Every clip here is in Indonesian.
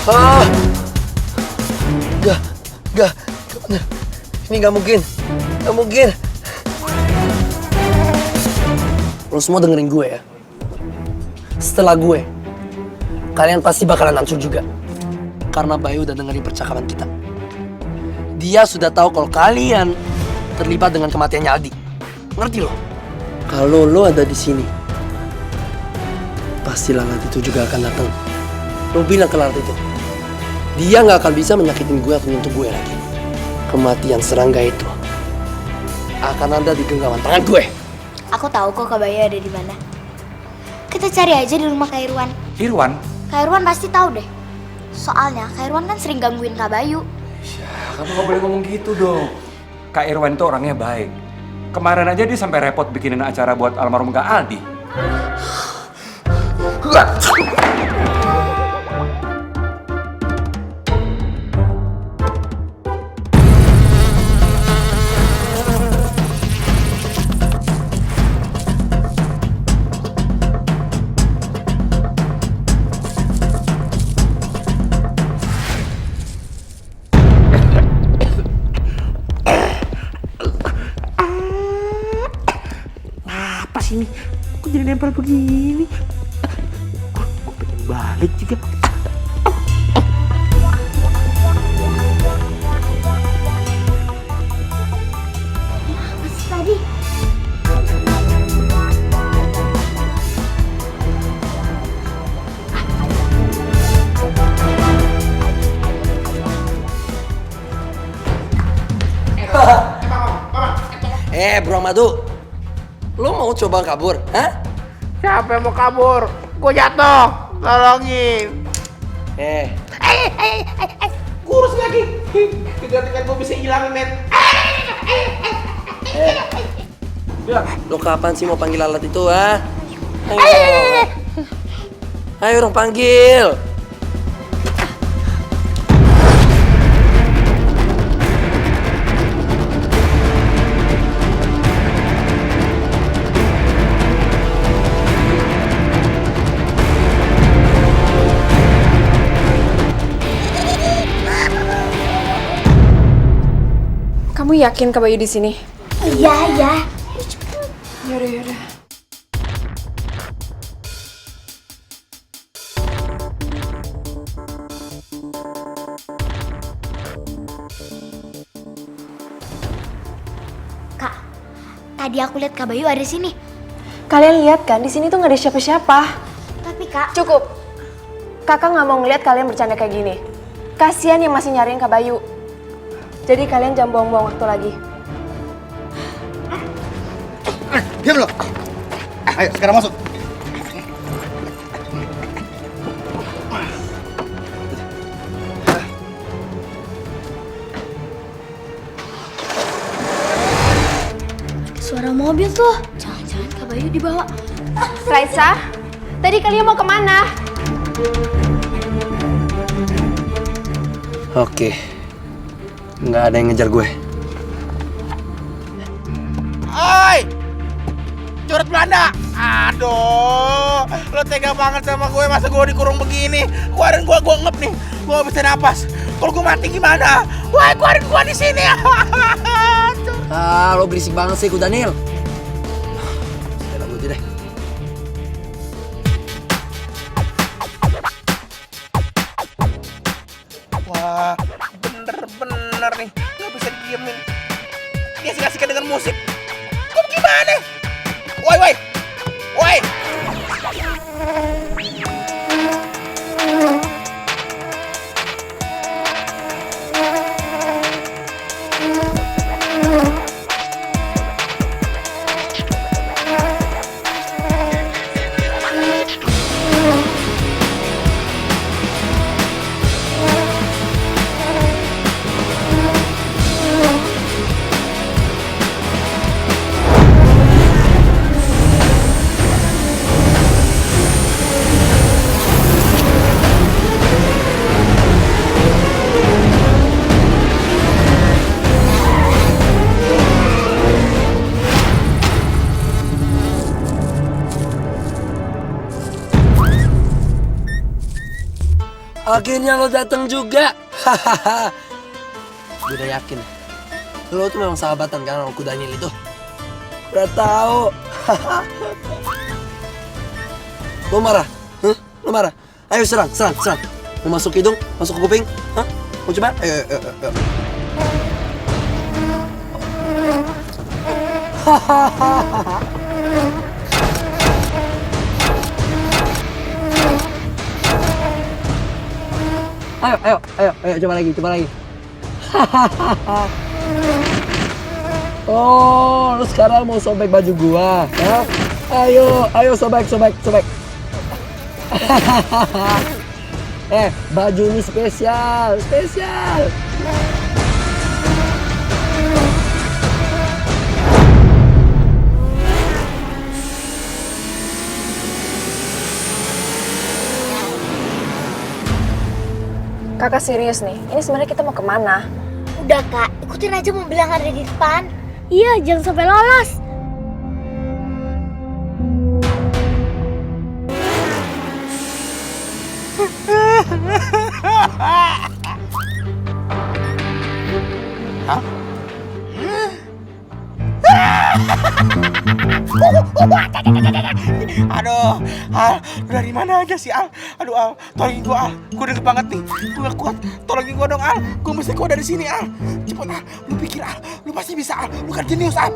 Ah, gak, ini gak mungkin, Lo semua dengerin gue ya. Setelah gue, kalian pasti bakalan hancur juga. Karena Bayu udah dengerin percakapan kita. Dia sudah tahu kalau kalian terlibat dengan kematiannya Aldi. Ngerti lo? Kalau lo ada di sini, pasti Lalat itu juga akan datang. Lo bilang ke Lalat itu, dia nggak akan bisa menyakitin gue atau nyentuh gue lagi. Kematian serangga itu akan ada di genggaman tangan gue. Aku tahu kok Kak Bayu ada di mana. Kita cari aja di rumah Kak Irwan. Irwan? Kak Irwan pasti tahu deh. Soalnya Kak Irwan kan sering gangguin Kak Bayu. Ya, kamu gak boleh ngomong gitu dong. Kak Irwan itu orangnya baik. Kemarin aja dia sampai repot bikinin acara buat almarhum Kak Aldi. Apa sih ini? Kok jadi nempel begini? Gue pengen balik juga. Masih tadi. Bro Madu, lo mau coba kabur, hah? Siapa yang mau kabur? Gue jatuh, tolongin. Kurus lagi. Kegantengan gue bisa hilangin, men. Lo kapan sih mau panggil Lalat itu, ha? Ayo dong panggil. Kamu yakin Kak Bayu di sini? Iya. Yaudah. Kak, tadi aku lihat Kak Bayu ada di sini. Kalian lihat kan, di sini tuh nggak ada siapa-siapa. Tapi Kak, Cukup. Kakak nggak mau ngeliat kalian bercanda kayak gini. Kasian yang masih nyariin Kak Bayu. Jadi kalian jangan buang-buang waktu lagi. Diam lo. Ayo sekarang masuk. suara mobil tuh. Jangan-jangan Kak Bayu dibawa. Raisa, tadi kalian mau kemana? Oke, nggak ada yang ngejar gue. Oi! Curut Belanda! Aduh, lo tega banget sama gue, masa gue dikurung begini? Keluarin gue ngep nih, gue gak bisa napas. Kalau gue mati gimana? Wah, keluarin gue di sini. Lo berisik banget sih, Daniel. Udah lagu aja deh. Wah, bener-bener nih, gak bisa didiemin. Dia asik-asikan dengan musik. Kok gimana? Woi! Akhirnya lo datang juga. Hahaha. Gue udah yakin. Lo tuh memang sahabatan kan sama Daniel itu. Udah tahu. Lo marah? Hah? Lo marah? Ayo serang. Mau masuk hidung? Masuk ke kuping? Hah? Mau coba? Ayo. Ayo, coba lagi. Oh, lu sekarang mau sobek baju gua, ya? Ayo sobek. Baju ini spesial. Kakak serius nih, ini sebenarnya kita mau kemana? Udah kak, ikutin aja mobil yang ada di depan. Iya, jangan sampai lolos. Hah? Aduh, Al, dari mana aja sih Al? Aduh Al, tolongin gua Al, gua udah banget nih, gua gak kuat, tolongin gua dong Al, gua mesti keluar dari sini Al, cepet Al, lu pikir Al, lu pasti bisa Al, lu kan jenius Al.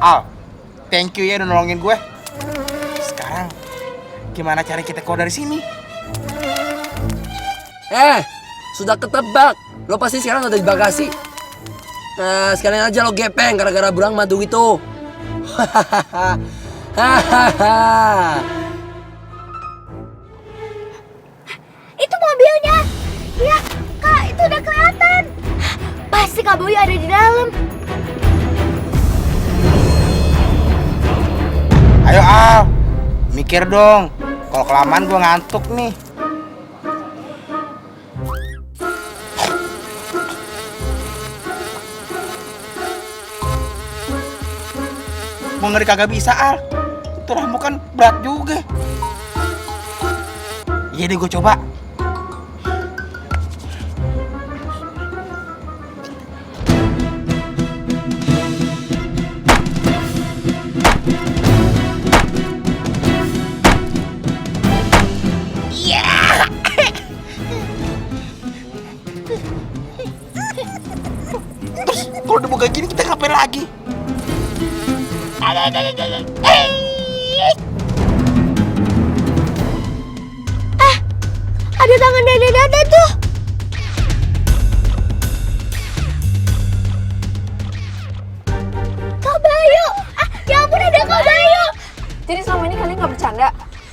Al, thank you ya udah nolongin gue. Sekarang gimana cara kita keluar dari sini? Sudah ketebak. Lo pasti sekarang ada di bagasi. Nah, sekalian aja lo gepeng gara-gara burang madu itu. Itu mobilnya. Iya, kak, itu udah kelihatan. Pasti Kak Boy ada di dalam. Ayo Al, mikir dong. Kalau kelamaan gue ngantuk nih. Mau ngeri kagak bisa Al. Itu rambut kan berat juga. Iya deh gue coba. Terus kalau udah buka gini kita ngapain lagi? Ada tangan dada tuh. Kak Bayu. Ya ampun, ada Kak Bayu. Jadi selama ini kalian nggak bercanda?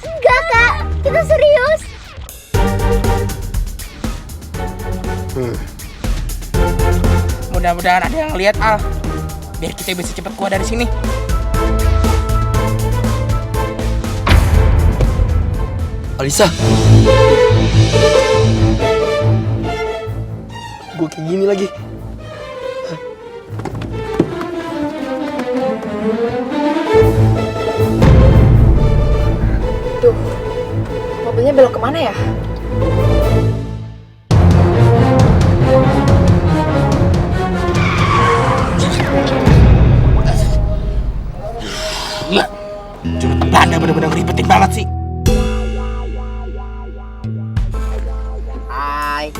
Enggak kak, kita serius. Mudah-mudahan ada yang lihat Al, biar kita bisa cepet keluar dari sini. Alisa. Gue kayak gini lagi. Tuh, mobilnya belok kemana ya? Iya, jurut Belanda bener-bener ngeribetin banget sih. Hai,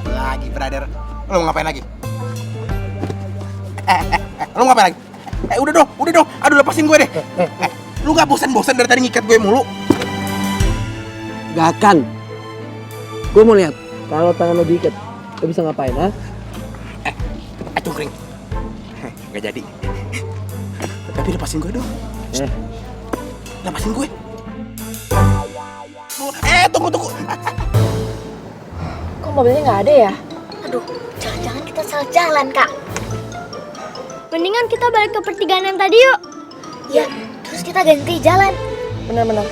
lagi brother. Lo mau ngapain lagi? Lo mau ngapain lagi? Udah dong. Aduh, lepasin gue deh. Lu gak bosan-bosan dari tadi ngikat gue mulu? Gak akan. Gue mau lihat kalau tangan lo diikat, lo bisa ngapain, ha? Cungkring. Gak jadi. Tapi lepasin gue dong. Lepasin gue. Tunggu. Kok mobilnya nggak ada ya? Aduh, jangan-jangan kita salah jalan kak. Mendingan kita balik ke pertigaan yang tadi yuk. Ya, terus kita ganti jalan. Bener-bener.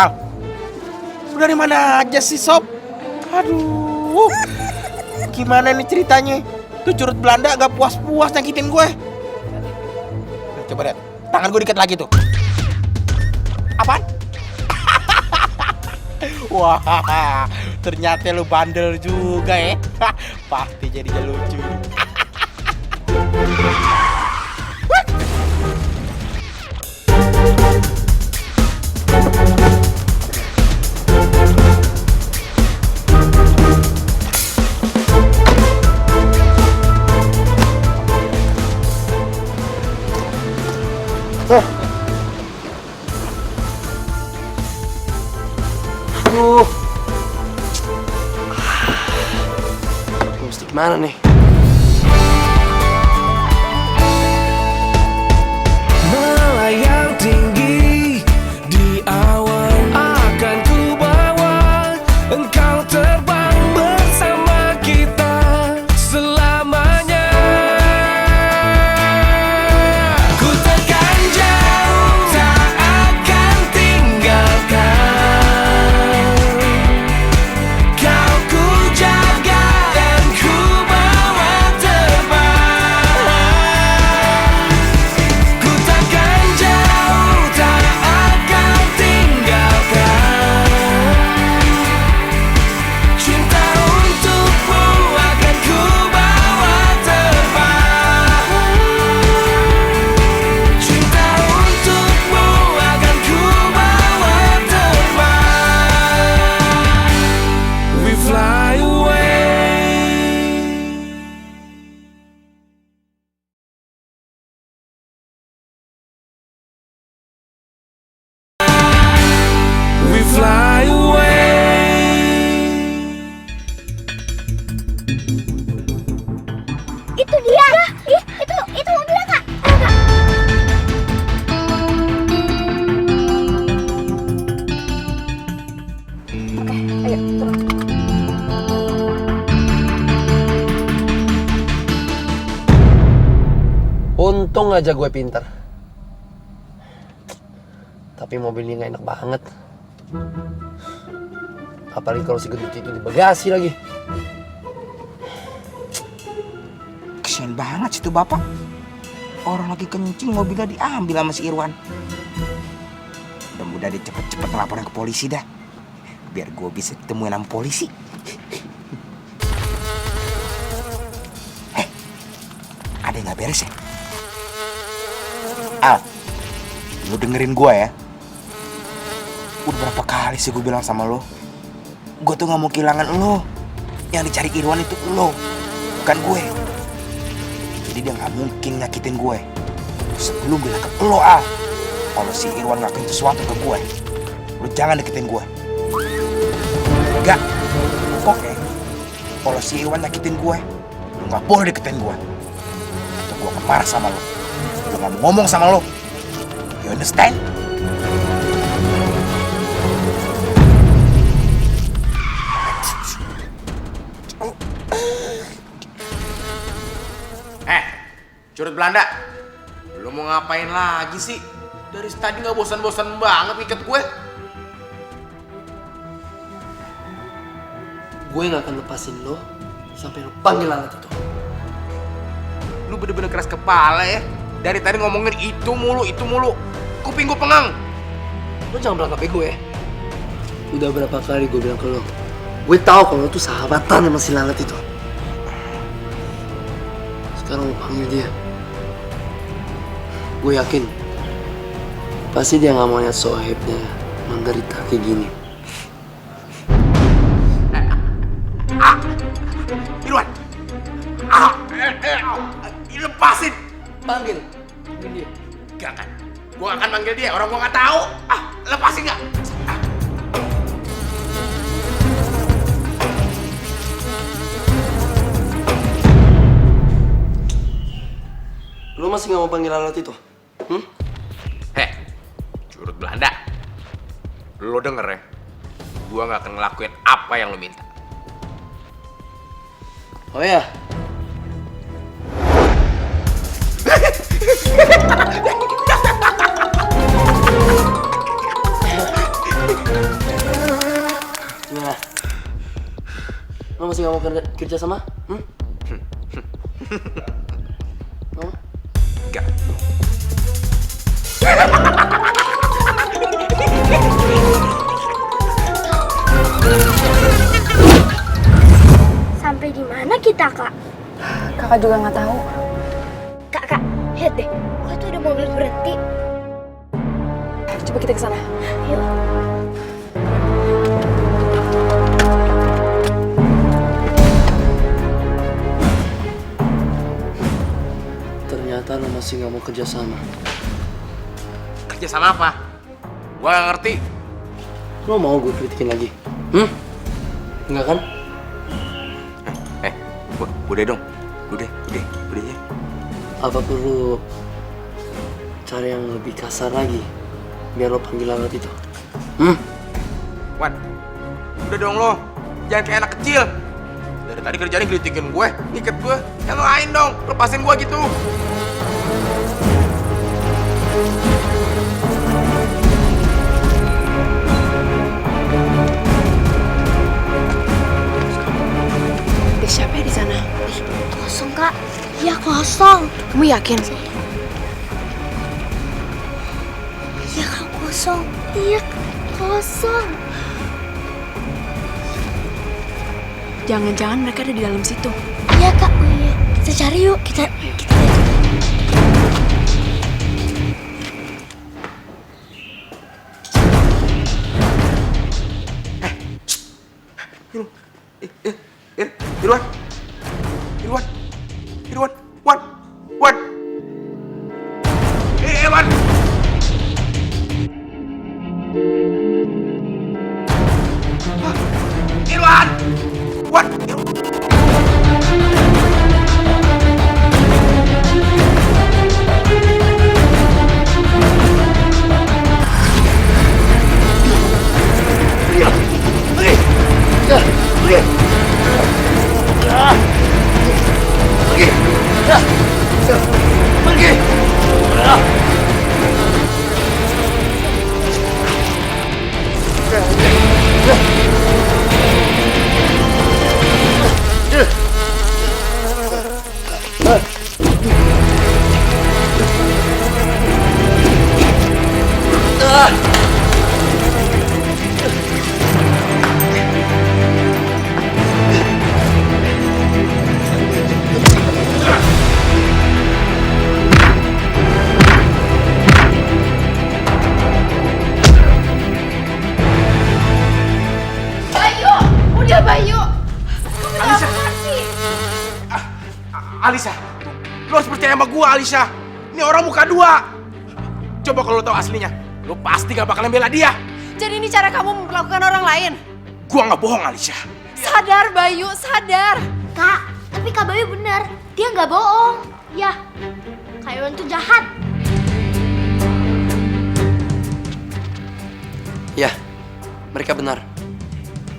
Al, lu dari mana aja sih Sob? Aduh, gimana nih ceritanya? Tuh curut Belanda gak puas-puas nyakitin gue. Nah, coba lihat, tangan gue diikat lagi tuh. Apaan? Wah, ternyata lu bandel juga ya. Pasti jadinya lucu. Aduh. Mesti gimana nih? Melayang tinggi di awan akan ku bawa engkau terbang bersama kita selamanya. Ku takkan jauh, tak akan tinggalkan. Kau ku jaga dan ku bawa terbang. Ku takkan jauh, tak akan tinggalkan. Cinta untukmu akan ku bawa terbang. Cinta untukmu akan ku bawa terbang. We fly away. We fly away. Itu dia. Itu mobilnya Kak. Ayo, turun. Untung aja gue pintar. Tapi mobilnya nggak enak banget. Apalagi kalau si gendut itu di bagasi lagi. Kesian banget sih tuh bapak. Orang lagi kencing mobilnya diambil sama si Irwan. Mudah-mudahan dia cepet-cepet ngelaporin ke polisi dah. Biar gue bisa ditemuin sama polisi. Ada yang gak beres ya? Al, lu dengerin gue ya. Udah berapa kali sih gue bilang sama lo, gue tuh gak mau kehilangan lo. Yang dicari Irwan itu lo, bukan gue. Jadi dia gak mungkin nyakitin gue sebelum dia deket lo, Al. Kalau si Irwan ngelakuin sesuatu ke gue, lo jangan deketin gue. Enggak, pokoknya kalau si Irwan nyakitin gue, lo gak boleh deketin gue. Atau gue akan marah sama lo. Gue gak mau ngomong sama lo. You understand? Curut Belanda, lo mau ngapain lagi sih? Dari tadi gak bosan-bosan banget ngikat gue. Gue gak akan lepasin lo sampai lo panggil alat itu. Lu bener-bener keras kepala ya. Dari tadi ngomongin itu mulu. Kuping gue pengang. Lo jangan berangkat bego ya. Udah berapa kali gue bilang ke lo, gue tahu kalau lo tuh sahabatan sama si lalat itu. Sekarang lo panggil dia. Gue yakin pasti dia gak mau lihat sohibnya menderita kayak gini. Irwan. Lepasin. Panggil dia. Gak kan. Gue gak akan manggil dia. Orang gue gak tahu. Lepasin gak? Lo masih gak mau panggil alat itu? Curut Belanda. Lo denger ya. Gue gak akan ngelakuin apa yang lo minta. Oh ya? masih gak mau kerja sama? Enggak. Sampai di mana kita, Kak? Kakak juga nggak tahu. Kak, lihat deh. Kok tuh ada mobil berhenti? Coba kita ke sana. Yuk. Ternyata lo masih gak mau kerja sama. Kerja sama apa? Gua gak ngerti. Lo mau gue kritikin lagi? Enggak kan? Udah dong. Udah ya. Apa perlu cari yang lebih kasar lagi? Biar lo panggil alat itu. Wan, udah dong lo. Jangan kayak anak kecil. Dari tadi kerjanya gelitikin gue, ngiket gue. Yang lain dong, lepasin gue gitu. Ada siapa ya di sana? Kosong, Kak. Iya, kosong. Kamu yakin? Iya, Kak, kosong. Iya, kosong. Jangan-jangan mereka ada di dalam situ. Iya, Kak. Oh, iya. Kita cari yuk. Kita Irwan, Wan. Wan. Irwan. Wan. Alisa, lo harus percaya sama gua, Alisa. Ini orang muka dua. Coba kalau lo tahu aslinya, lo pasti gak bakalan bela dia. Jadi ini cara kamu memperlakukan orang lain? Gua nggak bohong, Alisa. Sadar, Bayu, sadar. Kak, tapi Kak Bayu benar. Dia nggak bohong. Ya, Kak Irwan tuh jahat. Ya, mereka benar.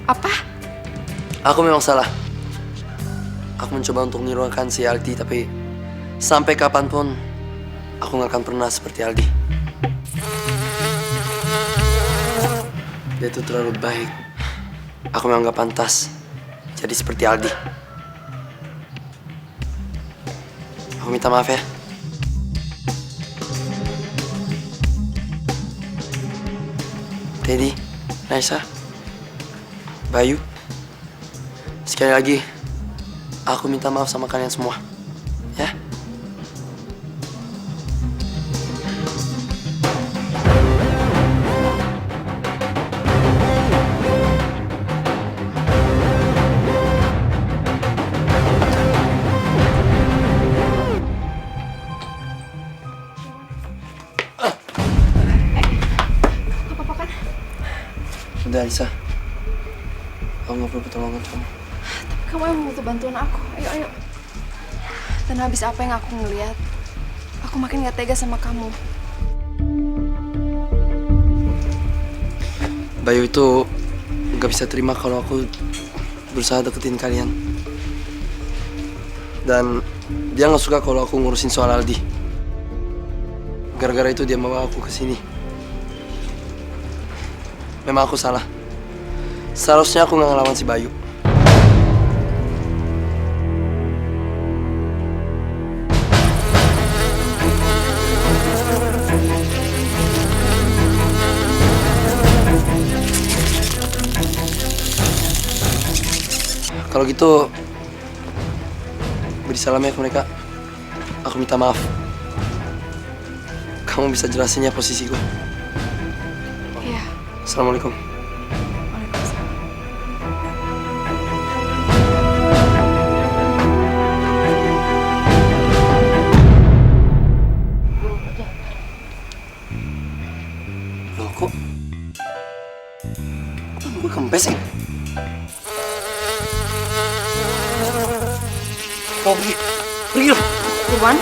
Apa? Aku memang salah. Aku mencoba untuk menirukan si Aldi, tapi sampai kapanpun aku gak akan pernah seperti Aldi. Dia itu terlalu baik. Aku memang gak pantas jadi seperti Aldi. Aku minta maaf ya. Teddy, Naisa, Bayu, sekali lagi aku minta maaf sama kalian semua, ya. Apa-apa kan? Udah, Alisa. Aku nggak perlu pertolongan kamu. Kamu yang butuh bantuan aku. Ayo. Dan habis apa yang aku ngeliat, aku makin gak tega sama kamu. Bayu itu nggak bisa terima kalau aku berusaha deketin kalian. Dan dia nggak suka kalau aku ngurusin soal Aldi. Gara-gara itu dia bawa aku ke sini. Memang aku salah. Seharusnya aku nggak ngelawan si Bayu. Kalau gitu, beri salam ya ke mereka. Aku minta maaf. Kamu bisa jelasinnya posisiku. Iya. Assalamualaikum. Loh kok gue kempes ya? Oh, pergi loh. Irwan?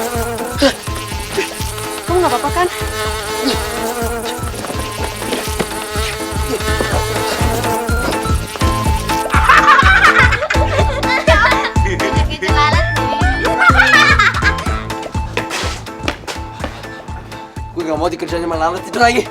Kamu nggak apa-apa kan? Gue gak mau dikerjain sama lalat itu lagi.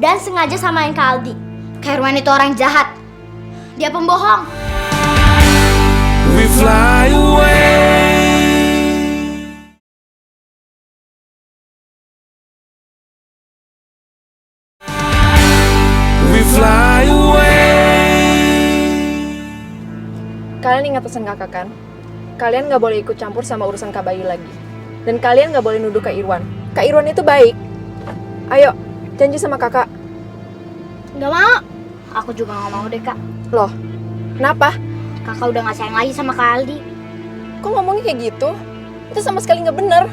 Dan sengaja samain Kak Aldi. Kak Irwan itu orang jahat. Dia pembohong. We fly away. We fly away. Kalian ingat pesan kakak kan? Kalian nggak boleh ikut campur sama urusan Kak Bayu lagi. Dan kalian nggak boleh nuduh Kak Irwan. Kak Irwan itu baik. Ayo, janji sama kakak. Nggak mau. Aku juga nggak mau deh, Kak. Loh, kenapa? Kakak udah nggak sayang lagi sama Kak Aldi. Kok ngomongnya kayak gitu? Itu sama sekali nggak bener.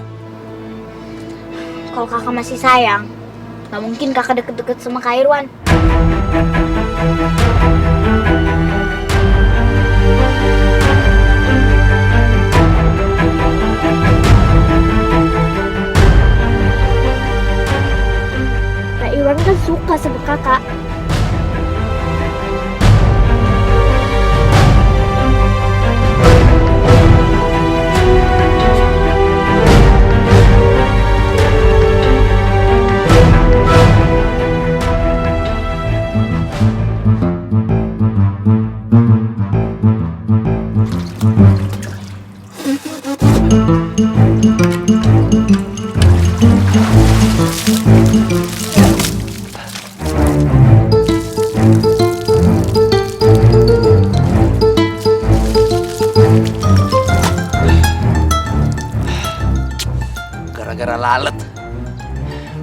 Kalau kakak masih sayang, nggak mungkin kakak deket-deket sama Kak Irwan. Kak Irwan kan suka sama kakak. Gara-gara lalat,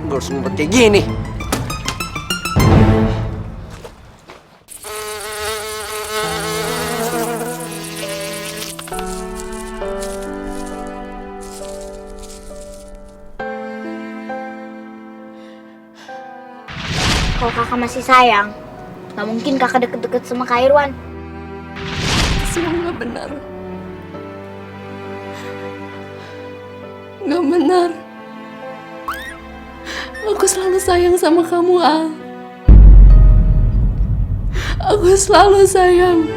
gue harus ngumpet kayak gini. Kalau kakak masih sayang, nggak mungkin kakak deket-deket sama Kak Irwan. Semua nggak benar. Nggak benar. Aku selalu sayang sama kamu, Al. Aku selalu sayang.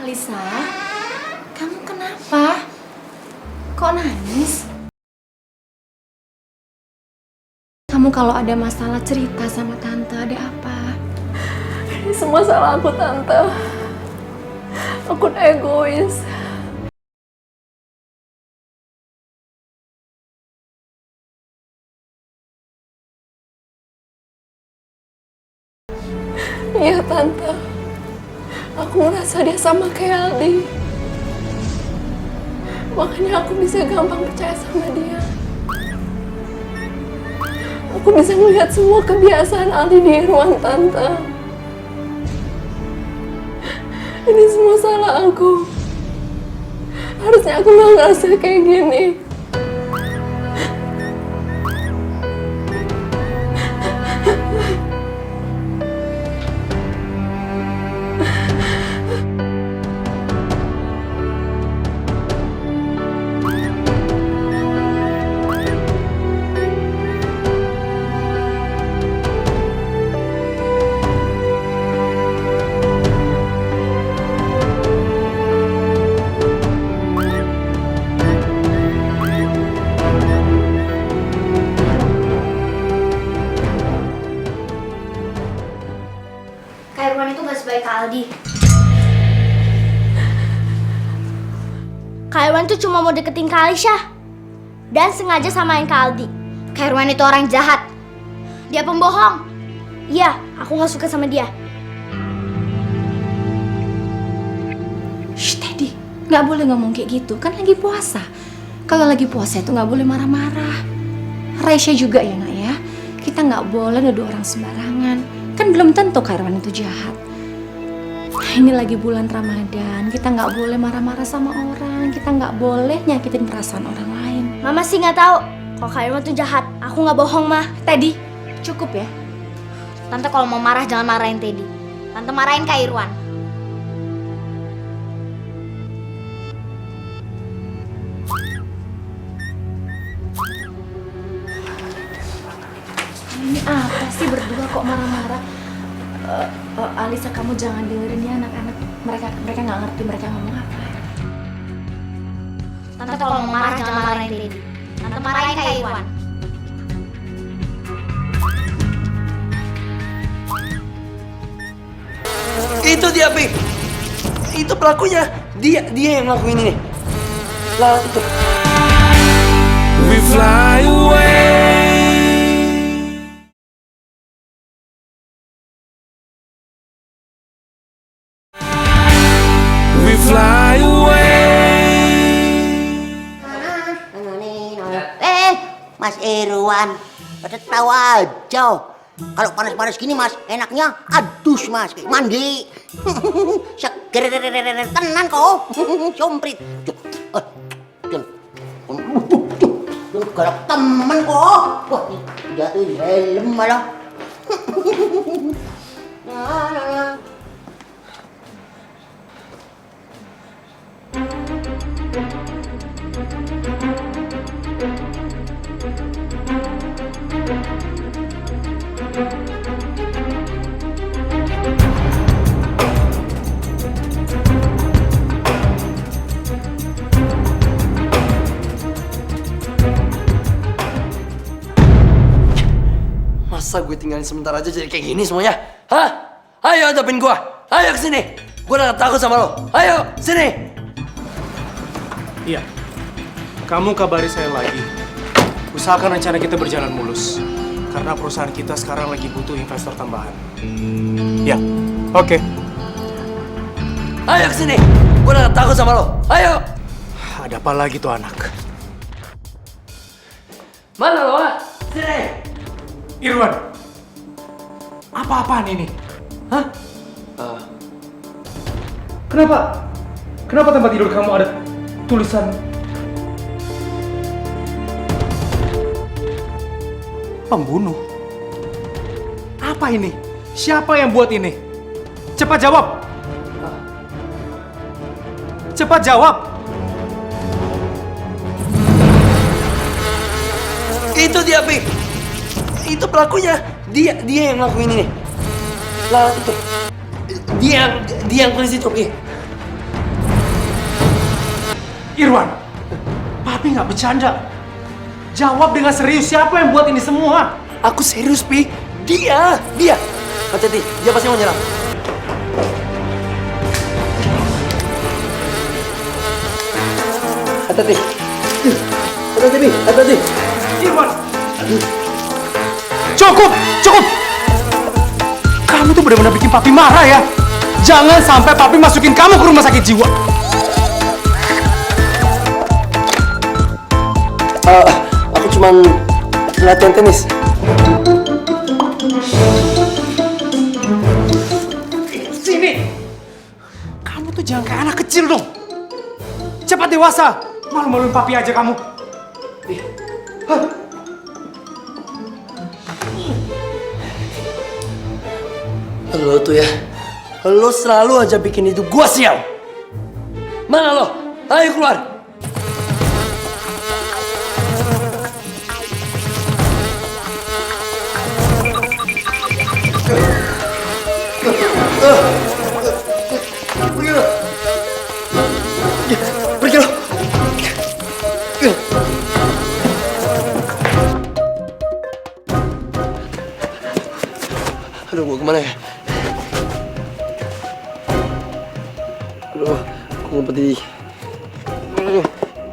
Alisa, kamu kenapa? Kok nangis? Kamu kalau ada masalah cerita sama tante, ada apa? Ini semua salah aku, tante. Aku egois. Iya Tante, aku ngerasa dia sama kayak Aldi. Makanya aku bisa gampang percaya sama dia. Aku bisa melihat semua kebiasaan Aldi di Irwan, Tante. Ini semua salah aku. Harusnya aku gak ngerasa kayak gini. Kak Irwan itu gak sebaik Kak Aldi. Kak Irwan tuh cuma mau deketin Kak Aisyah dan sengaja samain Kak Aldi. Kak Irwan itu orang jahat. Dia pembohong. Iya, aku gak suka sama dia. Shh, Teddy, nggak boleh ngomong kayak gitu. Kan lagi puasa. Kalau lagi puasa itu nggak boleh marah-marah. Raisya juga ya nggak ya? Kita nggak boleh nuduh orang sembarangan. Kan belum tentu Kak Irwan itu jahat. Ini lagi bulan Ramadan. Kita nggak boleh marah-marah sama orang. Kita nggak boleh nyakitin perasaan orang lain. Mama sih nggak tahu kalau Kak Irwan tuh jahat. Aku nggak bohong, mah. Teddy, cukup ya. Tante kalau mau marah jangan marahin Teddy. Tante marahin Kak Irwan. Ini apa sih berdua kok marah-marah? Alisa, kamu jangan dengerin ya anak-anak. Mereka nggak ngerti mereka ngomong apa. Tante kalau mau marah jangan marahin Teddy. Tante marahin Kak Irwan. Itu dia, Pi. Itu pelakunya. Dia yang ngelakuin ini. Lah, itu. We fly away. We fly away. Mas Irwan, pada tahu aja. Kalau panas-panas gini mas, enaknya adus mas, kayak mandi. Seger tenan kok, somprit. Jun, galak temen kok. Wah, jatuh helm malah. Masa gue tinggalin sebentar aja jadi kayak gini semuanya? Hah? Ayo hadapin gua. Ayo kesini. Gua udah gak takut sama lo. Ayo, sini. Iya. Kamu kabari saya lagi. Usahakan rencana kita berjalan mulus. Karena perusahaan kita sekarang lagi butuh investor tambahan. Ya, oke. Ayo kesini. Gua udah gak takut sama lo. Ayo. Ada apa lagi tuh anak? Mana lo, ha? Sini. Irwan, apa-apaan ini? Hah? Kenapa tempat tidur kamu ada tulisan pembunuh? Apa ini? Siapa yang buat ini? Cepat jawab! Cepat jawab! Itu dia, Pi. Itu pelakunya. Dia yang ngelakuin ini. Lah, itu. Dia yang tulis itu, Pi. Irwan, Papi nggak bercanda. Jawab dengan serius, siapa yang buat ini semua? Aku serius, Pi. Dia. Hati-hati, dia pasti mau nyerang. Hati-hati. Hati-hati, Bi. Hati-hati. Irwan! Cukup! Cukup! Kamu tuh benar-benar bikin papi marah ya. Jangan sampai papi masukin kamu ke rumah sakit jiwa. Aku cuman latihan tenis. Sini! Kamu tuh jangan kayak anak kecil dong. Cepat dewasa. Malu-maluin papi aja kamu. Lo tuh ya, lo selalu aja bikin hidup gua sial. Mana lo? Ayo keluar. Pergi lo. Pergi lo. Aduh, mau kemana ya? Aduh, gue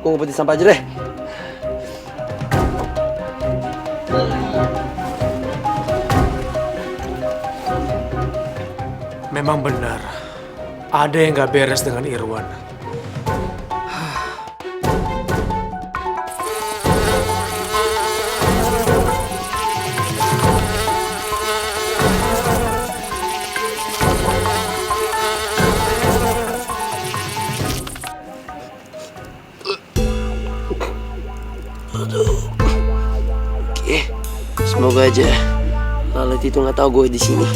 ngumpet di sampah aja deh. Memang benar, ada yang gak beres dengan Irwan. Oke, semoga aja Lalat itu nggak tahu gue di sini.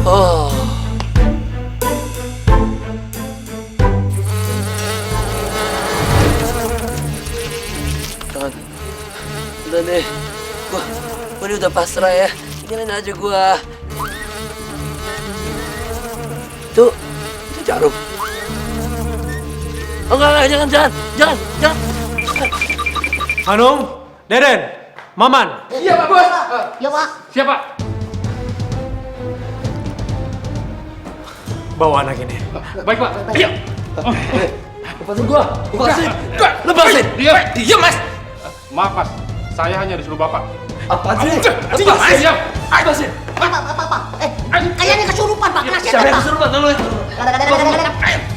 Oh. Udah deh, gua ini udah pasrah ya. Tinggalin aja gua. Tuh, itu jarum. Oh enggak, jangan. Hanung, Deden, Maman. Iya Pak Bos. Iya Pak. Siapa? Bawa anak ini. Baik Pak. Iya. Lepasin gua. Lepasin. Diam Mas. Maaf Mas, saya hanya disuruh Bapak. Apaan sih? Lepasin. Pak. Kayaknya kesurupan Pak. Kena Siapa setan yang Pak. kesurupan lu ya?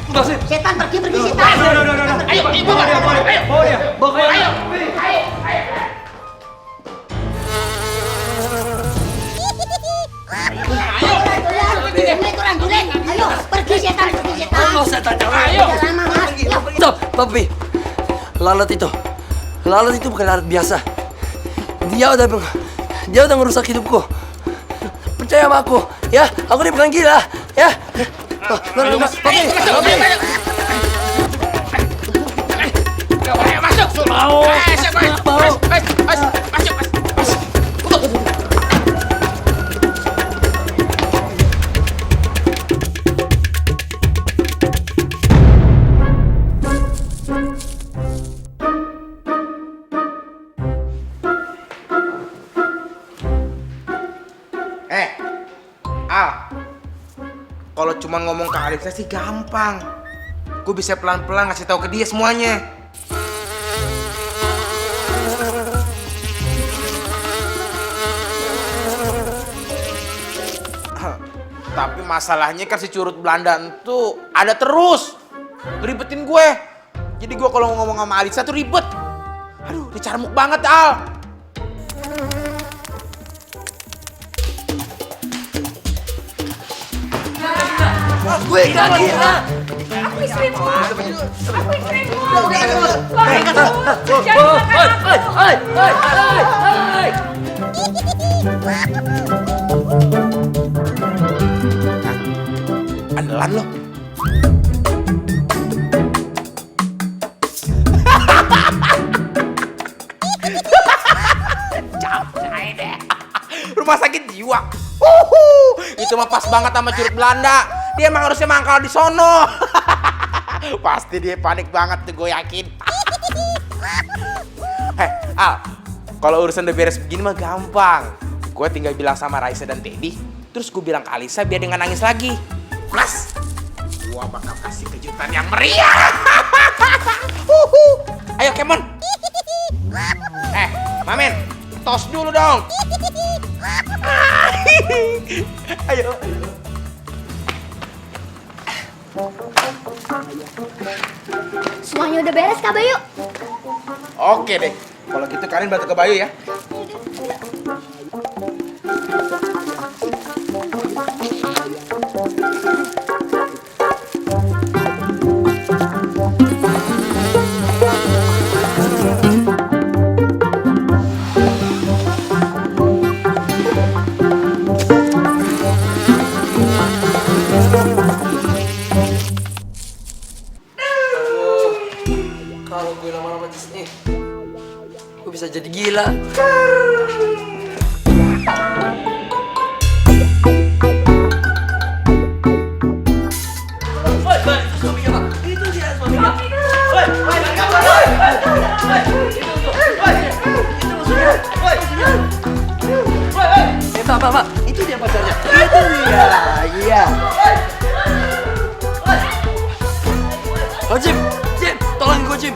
Lepasin. Setan pergi setan. Ayo, bawa dia. Bawa dia. Ayo. Ayo, pergi setan. Ayo, setan. Ayo. Lama Mas. Stop, Papi. Lalat itu bukan lalat biasa. Dia udah ngerusak hidupku. Percaya sama aku, ya. Aku ini bukan gila, ya. Papi. Masuk. Mau. Masuk. Kalau cuma ngomong ke Alisa sih gampang. Gue bisa pelan-pelan ngasih tahu ke dia semuanya. Tapi masalahnya kan si curut Belanda itu ada terus ngeribetin gue. Jadi gue kalau ngomong sama Alisa tuh ribet. Aduh, dicarmuk banget Al. Gue gak gila. Aku istrimu. Andalan lo. Capek deh. Rumah sakit jiwa. Itu mah pas banget sama curut Belanda. Dia emang harusnya mangkal di sono. Pasti dia panik banget tuh, gue yakin. Al, kalau urusan udah beres begini mah gampang. Gue tinggal bilang sama Raisa dan Teddy, terus gue bilang ke Alisa biar dia nggak nangis lagi. Plus, gue bakal kasih kejutan yang meriah. Ayo, Kemon. Mamen, tos dulu dong. Ayo. Semuanya udah beres, Kak Bayu. Oke deh, kalau gitu kalian bantu ke Bayu ya. Kalau gue lama-lama di sini, gue bisa jadi gila. Pak, itu dia pacarnya. Itu dia, iya. Oh, Jim, tolongin gue, Jim.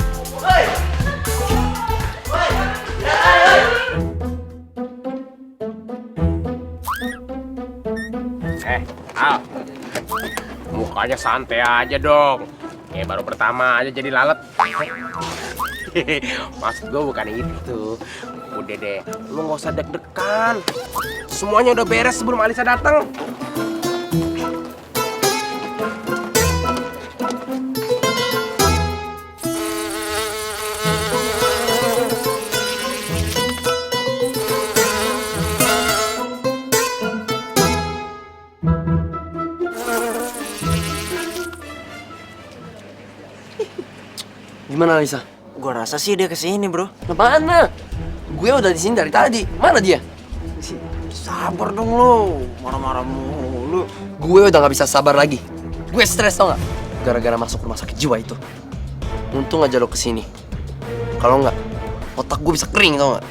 Al, mukanya santai aja dong. Baru pertama aja jadi lalat. Maksud gue bukan itu. Udah deh, lu nggak usah deg-degan. Semuanya udah beres sebelum Alisa datang. Gimana, Alisa? Gua rasa sih dia kesini, bro. Mana? Gue udah di sini dari tadi. Mana dia? Sabar dong lo, marah-marah mulu. Gue udah gak bisa sabar lagi. Gue stres, tau gak? Gara-gara masuk rumah sakit jiwa itu. Untung aja lo kesini. Kalau nggak, otak gue bisa kering, tau gak?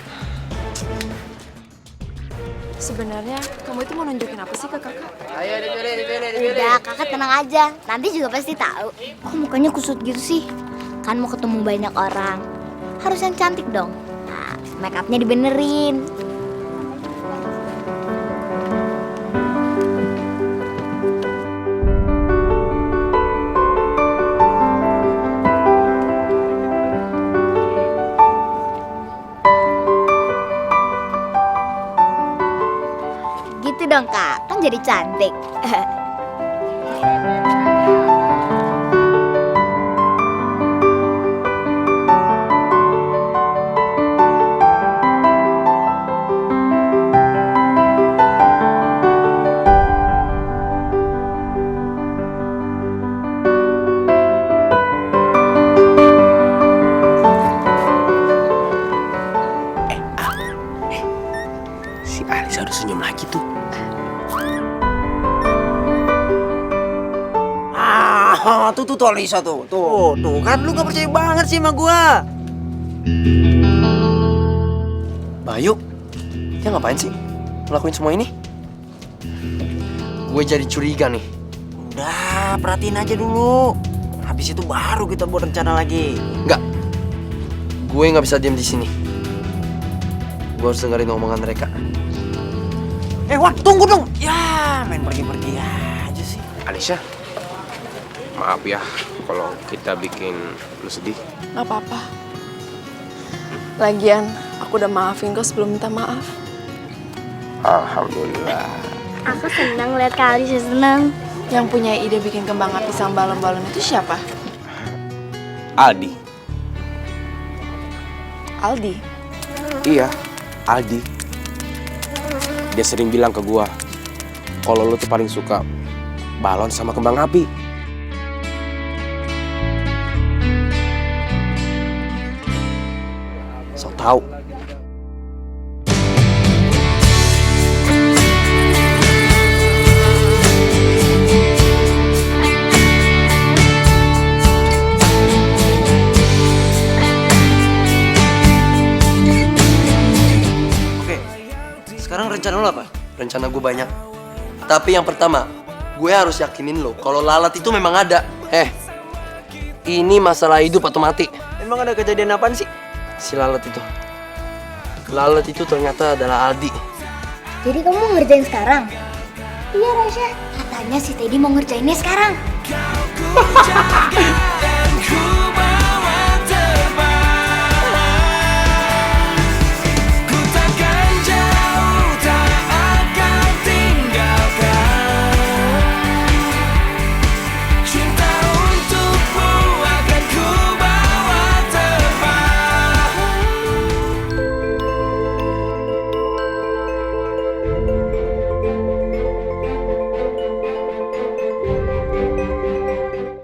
Sebenarnya kamu itu mau nunjukin apa sih ke kakak? Ayo dipilih. Udah, kakak tenang aja. Nanti juga pasti tahu. Kok mukanya kusut gitu sih? Kan mau ketemu banyak orang. Harus yang cantik dong. Nah, make upnya dibenerin. Gitu dong, Kak. Kan jadi cantik. Si Alisa udah senyum lagi tuh. Tuh Alisa tuh. Tuh kan lu gak percaya banget sih sama gua. Bayu, dia ngapain sih ngelakuin semua ini? Gue jadi curiga nih. Udah, perhatiin aja dulu. Habis itu baru kita buat rencana lagi. Enggak, gue nggak bisa diam di sini. Gue harus dengerin omongan mereka. Wan, tunggu dong. Ya, main pergi-pergi aja sih. Alisa, maaf ya kalau kita bikin lu sedih. Gak apa-apa. Lagian, aku udah maafin kau sebelum minta maaf. Alhamdulillah. Aku senang lihat Kak Alisa senang. Yang punya ide bikin kembang api sama balon-balon itu siapa? Aldi. Aldi. Iya, Aldi. Dia sering bilang ke gua, kalau lu tuh paling suka balon sama kembang api. Sok tahu. rencana gue banyak. Tapi yang pertama, gue harus yakinin lo kalau lalat itu memang ada. Ini masalah hidup atau mati. Emang ada kejadian apaan sih? Si lalat itu. Lalat itu ternyata adalah Aldi. Jadi kamu ngerjain sekarang? Iya Raisya, katanya si Teddy mau ngerjainnya sekarang.